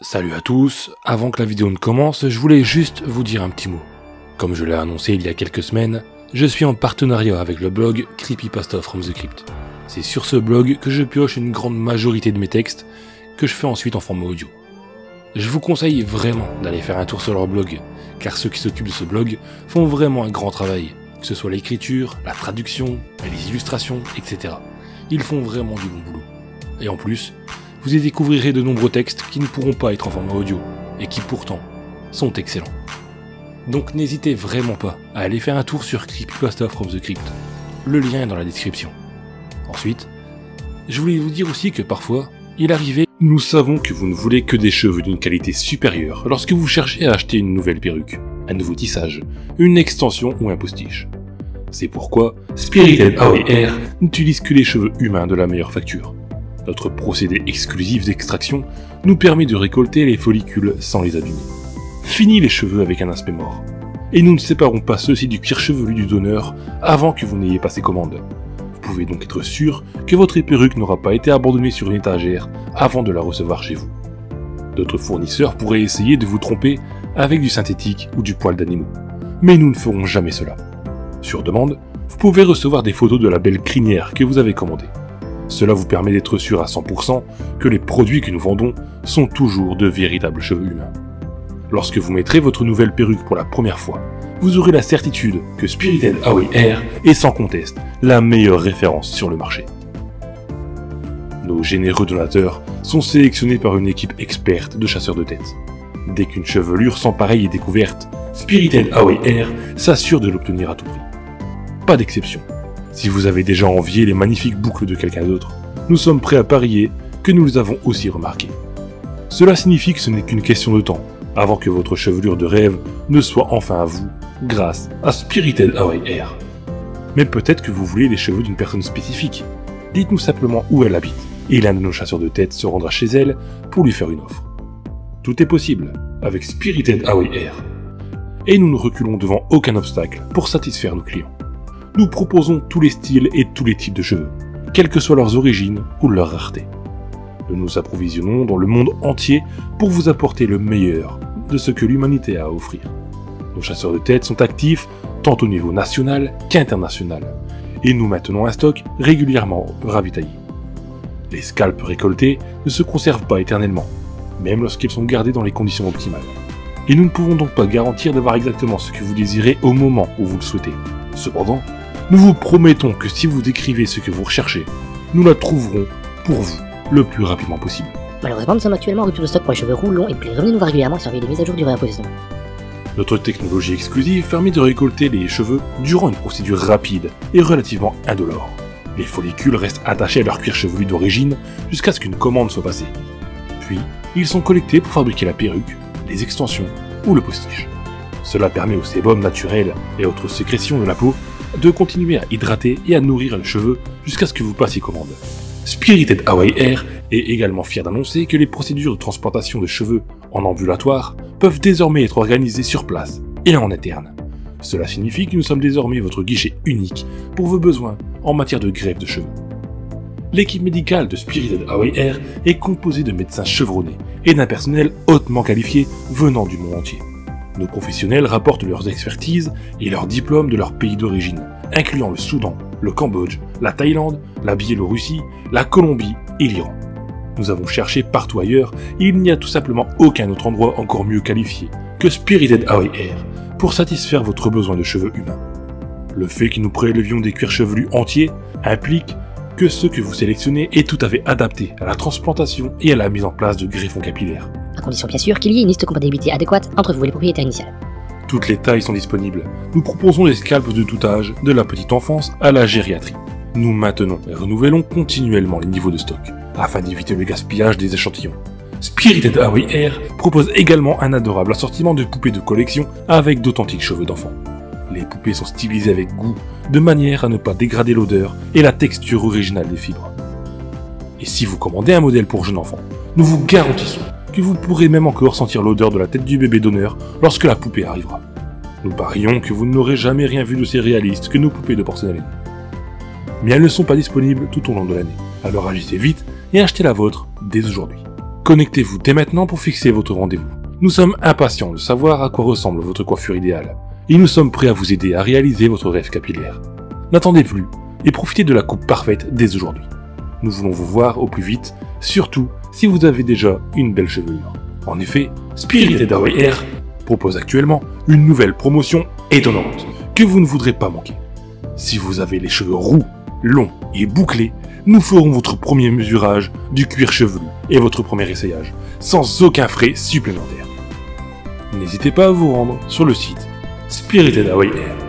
Salut à tous, avant que la vidéo ne commence, je voulais juste vous dire un petit mot. Comme je l'ai annoncé il y a quelques semaines, je suis en partenariat avec le blog Creepypasta from the Crypt. C'est sur ce blog que je pioche une grande majorité de mes textes, que je fais ensuite en format audio. Je vous conseille vraiment d'aller faire un tour sur leur blog, car ceux qui s'occupent de ce blog font vraiment un grand travail, que ce soit l'écriture, la traduction, les illustrations, etc. Ils font vraiment du bon boulot. Et en plus, vous y découvrirez de nombreux textes qui ne pourront pas être en format audio, et qui pourtant sont excellents. Donc n'hésitez vraiment pas à aller faire un tour sur Creepypasta from the Crypt. Le lien est dans la description. Ensuite, je voulais vous dire aussi que parfois, il arrivait, nous savons que vous ne voulez que des cheveux d'une qualité supérieure lorsque vous cherchez à acheter une nouvelle perruque, un nouveau tissage, une extension ou un postiche. C'est pourquoi Spirited Away Hair n'utilise que les cheveux humains de la meilleure facture. Notre procédé exclusif d'extraction nous permet de récolter les follicules sans les abîmer. Fini les cheveux avec un aspect mort. Et nous ne séparons pas ceux-ci du cuir chevelu du donneur avant que vous n'ayez passé commande. Vous pouvez donc être sûr que votre perruque n'aura pas été abandonnée sur une étagère avant de la recevoir chez vous. D'autres fournisseurs pourraient essayer de vous tromper avec du synthétique ou du poil d'animaux. Mais nous ne ferons jamais cela. Sur demande, vous pouvez recevoir des photos de la belle crinière que vous avez commandée. Cela vous permet d'être sûr à 100% que les produits que nous vendons sont toujours de véritables cheveux humains. Lorsque vous mettrez votre nouvelle perruque pour la première fois, vous aurez la certitude que Spirited Away Hair est sans conteste la meilleure référence sur le marché. Nos généreux donateurs sont sélectionnés par une équipe experte de chasseurs de tête. Dès qu'une chevelure sans pareille est découverte, Spirited Away Hair s'assure de l'obtenir à tout prix. Pas d'exception. Si vous avez déjà envié les magnifiques boucles de quelqu'un d'autre, nous sommes prêts à parier que nous les avons aussi remarquées. Cela signifie que ce n'est qu'une question de temps, avant que votre chevelure de rêve ne soit enfin à vous, grâce à Spirited Away Hair. Mais peut-être que vous voulez les cheveux d'une personne spécifique. Dites-nous simplement où elle habite, et l'un de nos chasseurs de tête se rendra chez elle pour lui faire une offre. Tout est possible avec Spirited Away Hair. Et nous ne reculons devant aucun obstacle pour satisfaire nos clients. Nous proposons tous les styles et tous les types de cheveux, quelles que soient leurs origines ou leur rareté. Nous nous approvisionnons dans le monde entier pour vous apporter le meilleur de ce que l'humanité a à offrir. Nos chasseurs de tête sont actifs tant au niveau national qu'international, et nous maintenons un stock régulièrement ravitaillé. Les scalps récoltés ne se conservent pas éternellement, même lorsqu'ils sont gardés dans les conditions optimales. Et nous ne pouvons donc pas garantir d'avoir exactement ce que vous désirez au moment où vous le souhaitez. Cependant, nous vous promettons que si vous décrivez ce que vous recherchez, nous la trouverons pour vous le plus rapidement possible. Malheureusement, nous sommes actuellement en rupture de stock pour les cheveux roux longs et revenez nous voir régulièrement surveiller les mises à jour du réappositionnement. Notre technologie exclusive permet de récolter les cheveux durant une procédure rapide et relativement indolore. Les follicules restent attachés à leur cuir chevelu d'origine jusqu'à ce qu'une commande soit passée. Puis, ils sont collectés pour fabriquer la perruque, les extensions ou le postiche. Cela permet au sébum naturel et autres sécrétions de la peau de continuer à hydrater et à nourrir le cheveu jusqu'à ce que vous passiez commande. Spirited Away Hair est également fier d'annoncer que les procédures de transplantation de cheveux en ambulatoire peuvent désormais être organisées sur place et en interne. Cela signifie que nous sommes désormais votre guichet unique pour vos besoins en matière de greffe de cheveux. L'équipe médicale de Spirited Away Hair est composée de médecins chevronnés et d'un personnel hautement qualifié venant du monde entier. Nos professionnels rapportent leurs expertises et leurs diplômes de leur pays d'origine, incluant le Soudan, le Cambodge, la Thaïlande, la Biélorussie, la Colombie et l'Iran. Nous avons cherché partout ailleurs et il n'y a tout simplement aucun autre endroit encore mieux qualifié que Spirited Away Hair pour satisfaire votre besoin de cheveux humains. Le fait que nous prélevions des cuirs chevelus entiers implique que ce que vous sélectionnez est tout à fait adapté à la transplantation et à la mise en place de greffons capillaires. À condition bien sûr qu'il y ait une liste de compatibilité adéquate entre vous et les propriétaires initiales. Toutes les tailles sont disponibles. Nous proposons des scalps de tout âge, de la petite enfance à la gériatrie. Nous maintenons et renouvelons continuellement les niveaux de stock, afin d'éviter le gaspillage des échantillons. Spirited Away Hair propose également un adorable assortiment de poupées de collection avec d'authentiques cheveux d'enfant. Les poupées sont stylisées avec goût, de manière à ne pas dégrader l'odeur et la texture originale des fibres. Et si vous commandez un modèle pour jeune enfant, nous vous garantissons que vous pourrez même encore sentir l'odeur de la tête du bébé donneur lorsque la poupée arrivera. Nous parions que vous n'aurez jamais rien vu d'aussi réaliste que nos poupées de porcelaine. Mais elles ne sont pas disponibles tout au long de l'année, alors agissez vite et achetez la vôtre dès aujourd'hui. Connectez-vous dès maintenant pour fixer votre rendez-vous. Nous sommes impatients de savoir à quoi ressemble votre coiffure idéale, et nous sommes prêts à vous aider à réaliser votre rêve capillaire. N'attendez plus, et profitez de la coupe parfaite dès aujourd'hui. Nous voulons vous voir au plus vite, surtout si vous avez déjà une belle chevelure. En effet, Spirited Away Hair propose actuellement une nouvelle promotion étonnante que vous ne voudrez pas manquer. Si vous avez les cheveux roux, longs et bouclés, nous ferons votre premier mesurage du cuir chevelu et votre premier essayage, sans aucun frais supplémentaire. N'hésitez pas à vous rendre sur le site Spirited Away Hair.